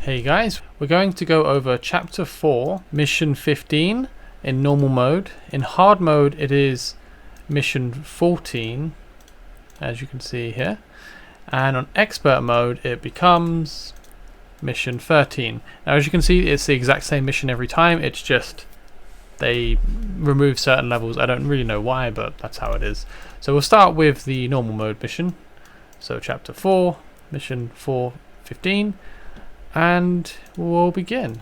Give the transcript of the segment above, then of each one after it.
Hey guys, we're going to go over chapter 4, mission 15 in normal mode. In hard mode it is mission 14, as you can see here, and on expert mode it becomes mission 13. Now as you can see, it's the exact same mission every time, it's just they remove certain levels. I don't really know why, but that's how it is. So we'll start with the normal mode mission. So chapter 4, mission 4:15. And we'll begin.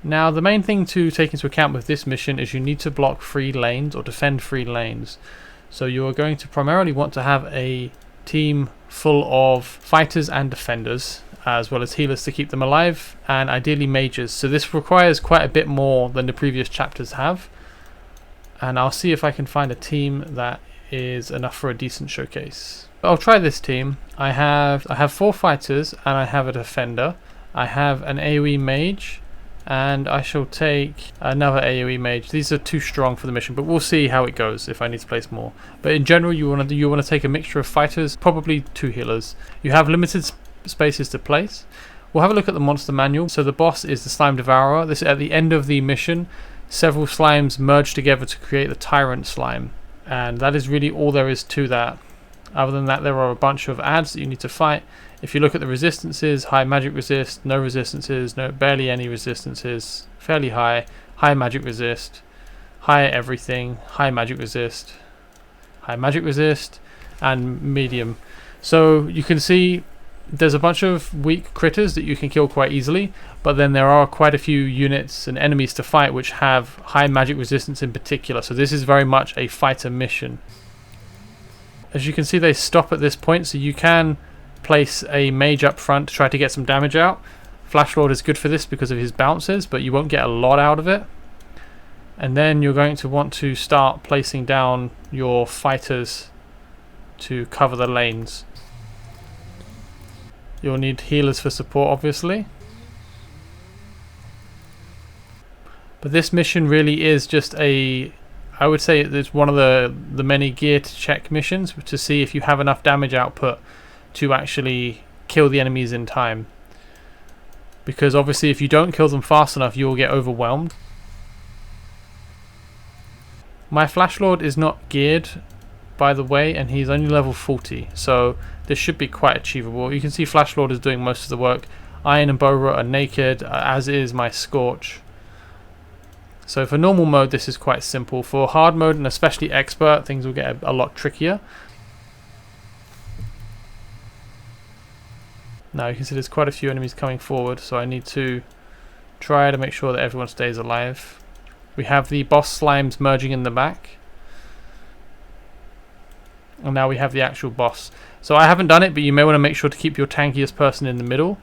Now the main thing to take into account with this mission is you need to block free lanes or defend free lanes. So you are going to primarily want to have a team full of fighters and defenders, as well as healers to keep them alive, and ideally mages. So this requires quite a bit more than the previous chapters have, and I'll see if I can find a team that is enough for a decent showcase. I'll try this team. I have 4 fighters and I have a defender. I have an AoE mage, and I shall take another AoE mage. These are too strong for the mission, but we'll see how it goes if I need to place more. But in general, you want to take a mixture of fighters, probably 2 healers. You have limited spaces to place. We'll have a look at the monster manual. So the boss is the slime devourer. This is at the end of the mission. Several slimes merge together to create the tyrant slime, and that is really all there is to that. Other than that, there are a bunch of adds that you need to fight. If you look at the resistances, high magic resist, no resistances, barely any resistances, fairly high, high magic resist, high everything, high magic resist, and medium. So you can see there's a bunch of weak critters that you can kill quite easily, but then there are quite a few units and enemies to fight which have high magic resistance in particular. So this is very much a fighter mission. As you can see, they stop at this point, so you can place a mage up front to try to get some damage out. Flash Lord is good for this because of his bounces, but you won't get a lot out of it. And then you're going to want to start placing down your fighters to cover the lanes. You'll need healers for support, obviously. But this mission really is just I would say it's one of the many gear to check missions to see if you have enough damage output to actually kill the enemies in time. Because obviously if you don't kill them fast enough, you will get overwhelmed. My Flash Lord is not geared, by the way, and he's only level 40, so this should be quite achievable. You can see Flash Lord is doing most of the work. Iron and Bora are naked, as is my Scorch. So for normal mode, this is quite simple. For hard mode, and especially expert, things will get a lot trickier. Now you can see there's quite a few enemies coming forward, so I need to try to make sure that everyone stays alive. We have the boss slimes merging in the back. And now we have the actual boss. So I haven't done it, but you may want to make sure to keep your tankiest person in the middle.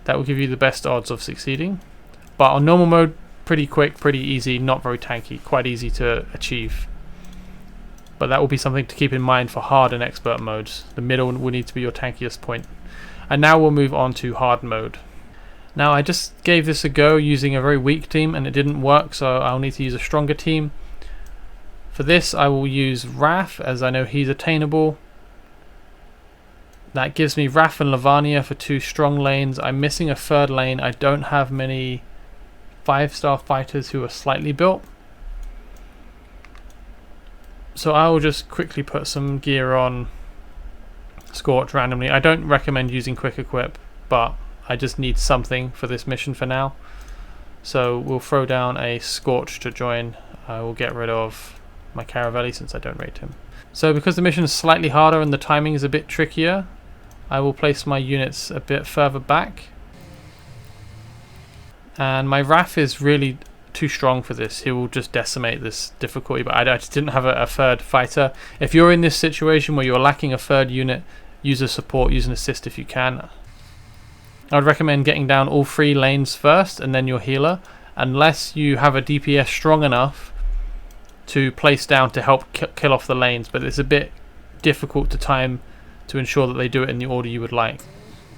That will give you the best odds of succeeding. But on normal mode, pretty quick, pretty easy, not very tanky, quite easy to achieve. But that will be something to keep in mind for hard and expert modes. The middle will need to be your tankiest point. And now we'll move on to hard mode. Now I just gave this a go using a very weak team and it didn't work, so I'll need to use a stronger team. For this I will use Raph, as I know he's attainable. That gives me Raph and Lavania for 2 strong lanes. I'm missing a 3rd lane. I don't have many 5-star fighters who are slightly built, so I will just quickly put some gear on Scorch randomly. I don't recommend using quick equip, but I just need something for this mission for now, so we'll throw down a Scorch to join. I will get rid of my Caravelli since I don't rate him. So because the mission is slightly harder and the timing is a bit trickier, I will place my units a bit further back. And my Raph is really too strong for this. He will just decimate this difficulty, but I just didn't have a 3rd fighter. If you're in this situation where you're lacking a 3rd unit, use a support, use an assist if you can. I would recommend getting down all 3 lanes first and then your healer, unless you have a DPS strong enough to place down to help kill off the lanes, but it's a bit difficult to time to ensure that they do it in the order you would like.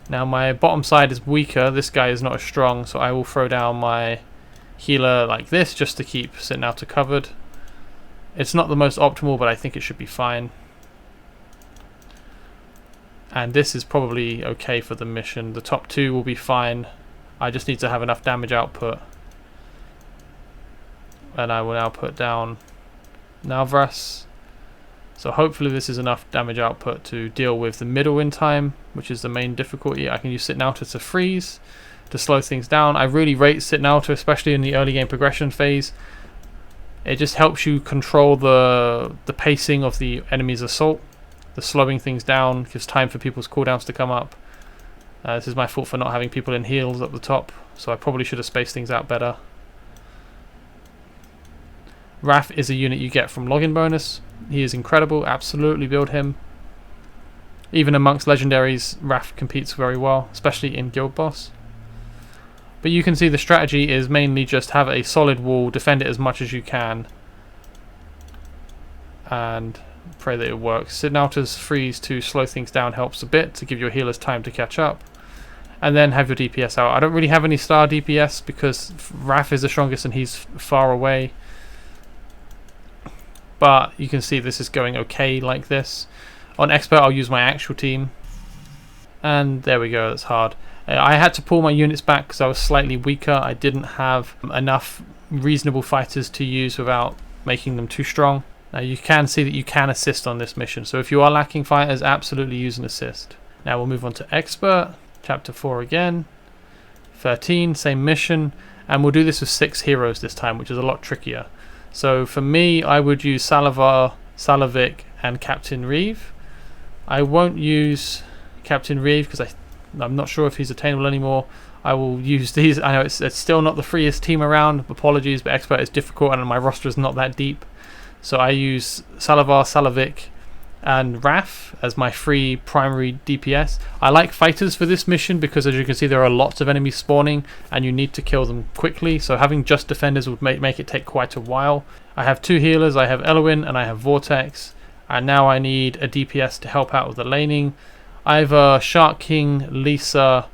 Now my bottom side is weaker, this guy is not as strong, so I will throw down my healer like this just to keep sitting out to covered. It's not the most optimal, but I think it should be fine. And this is probably okay for the mission. The top 2 will be fine I just need to have enough damage output. And I will now put down Navras. So hopefully this is enough damage output to deal with the middle in time, which is the main difficulty. I can use Sitnauta to freeze, to slow things down. I really rate Sitnauta, especially in the early game progression phase. It just helps you control the pacing of the enemy's assault. The slowing things down gives time for people's cooldowns to come up. This is my fault for not having people in heals up the top, so I probably should have spaced things out better. Raph is a unit you get from login bonus. He is incredible, absolutely build him. Even amongst legendaries, Raph competes very well, especially in Guild Boss. But you can see the strategy is mainly just have a solid wall, defend it as much as you can, and pray that it works. Sidnauta's freeze to slow things down helps a bit, to give your healers time to catch up. And then have your DPS out. I don't really have any star DPS because Raph is the strongest and he's far away. But you can see this is going okay like this. On Expert I'll use my actual team. And there we go, that's hard. I had to pull my units back because I was slightly weaker. I didn't have enough reasonable fighters to use without making them too strong. Now you can see that you can assist on this mission. So if you are lacking fighters, absolutely use an assist. Now we'll move on to Expert. Chapter 4 again. 13, same mission. And we'll do this with 6 heroes this time, which is a lot trickier. So for me, I would use Salavar, Salavic, and Captain Reeve. I won't use Captain Reeve because I'm not sure if he's attainable anymore. I will use these. I know it's still not the freest team around. Apologies, but Expert is difficult and my roster is not that deep. So I use Salavar, Salavic, and Raph as my free primary DPS. I like fighters for this mission because, as you can see, there are lots of enemies spawning and you need to kill them quickly, so having just defenders would make it take quite a while. I have 2 healers, I have Elowin and I have Vortex, and now I need a DPS to help out with the laning. Either Shark King, Lisa,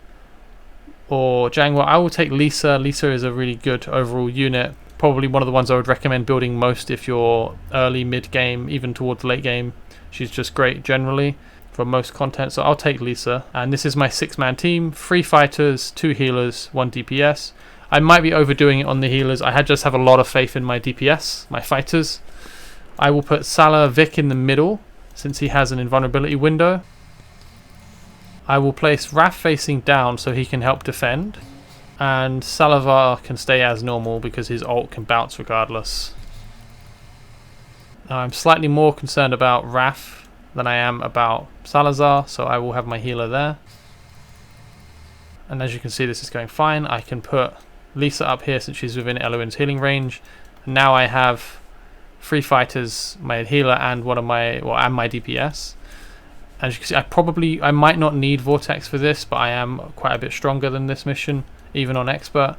or Jangwa. I will take Lisa. Lisa is a really good overall unit. Probably one of the ones I would recommend building most if you're early, mid game, even towards late game. She's just great generally for most content, so I'll take Lisa. And this is my 6-man team, 3 fighters, 2 healers, 1 DPS. I might be overdoing it on the healers. I just have a lot of faith in my DPS, my fighters. I will put Salah Vic in the middle since he has an invulnerability window. I will place Raph facing down so he can help defend. And Salavar can stay as normal because his ult can bounce regardless. I'm slightly more concerned about Raph than I am about Salazar, so I will have my healer there. And as you can see, this is going fine. I can put Lisa up here since she's within Elowin's healing range. And now I have 3 fighters, my healer and one of my and my DPS. As you can see, I might not need Vortex for this, but I am quite a bit stronger than this mission, even on Expert.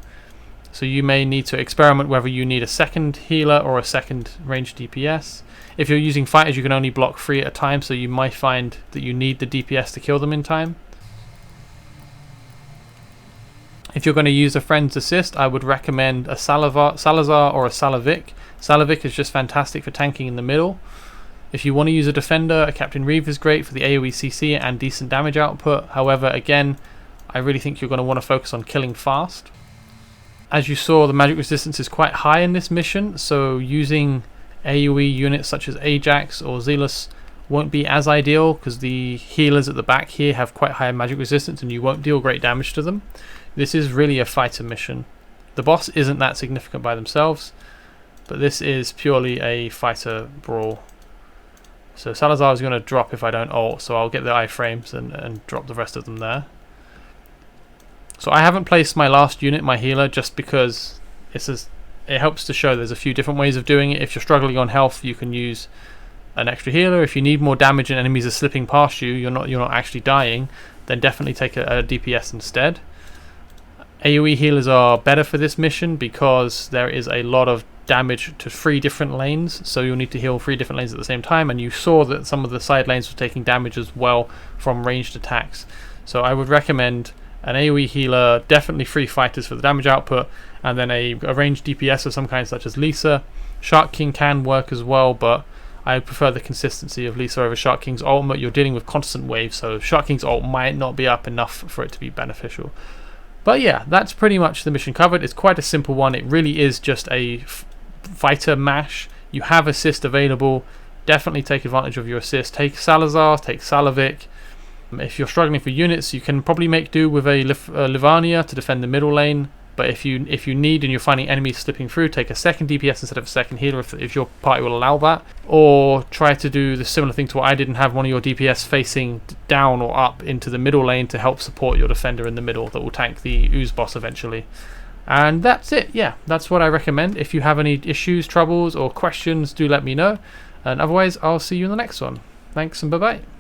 So you may need to experiment whether you need a second healer or a second ranged DPS. If you're using fighters, you can only block 3 at a time, so you might find that you need the DPS to kill them in time. If you're going to use a friend's assist, I would recommend a Salazar or a Salavic. Salavic is just fantastic for tanking in the middle. If you want to use a defender, a Captain Reeve is great for the AoE CC and decent damage output. However, again, I really think you're going to want to focus on killing fast. As you saw, the magic resistance is quite high in this mission, so using AoE units such as Ajax or Zealous won't be as ideal because the healers at the back here have quite high magic resistance and you won't deal great damage to them. This is really a fighter mission. The boss isn't that significant by themselves, but this is purely a fighter brawl. So Salazar is going to drop if I don't ult, so I'll get the iframes and drop the rest of them there. So I haven't placed my last unit, my healer, just because it helps to show there's a few different ways of doing it. If you're struggling on health, you can use an extra healer. If you need more damage and enemies are slipping past you, you're not actually dying, then definitely take a DPS instead. AoE healers are better for this mission because there is a lot of damage to 3 different lanes, so you'll need to heal 3 different lanes at the same time, and you saw that some of the side lanes were taking damage as well from ranged attacks. So I would recommend an AoE healer, definitely 3 fighters for the damage output, and then a ranged DPS of some kind such as Lisa. Shark King can work as well, but I prefer the consistency of Lisa over Shark King's ultimate. You're dealing with constant waves, so Shark King's ult might not be up enough for it to be beneficial. But yeah, that's pretty much the mission covered. It's quite a simple one. It really is just a fighter mash. You have assist available. Definitely take advantage of your assist. Take Salazar, take Salavic. If you're struggling for units, you can probably make do with a Livornia to defend the middle lane. But if you need and you're finding enemies slipping through, take a second DPS instead of a second healer if your party will allow that. Or try to do the similar thing to what I did and have one of your DPS facing down or up into the middle lane to help support your defender in the middle that will tank the ooze boss eventually. And that's it. Yeah, that's what I recommend. If you have any issues, troubles or questions, do let me know. And otherwise, I'll see you in the next one. Thanks and bye-bye.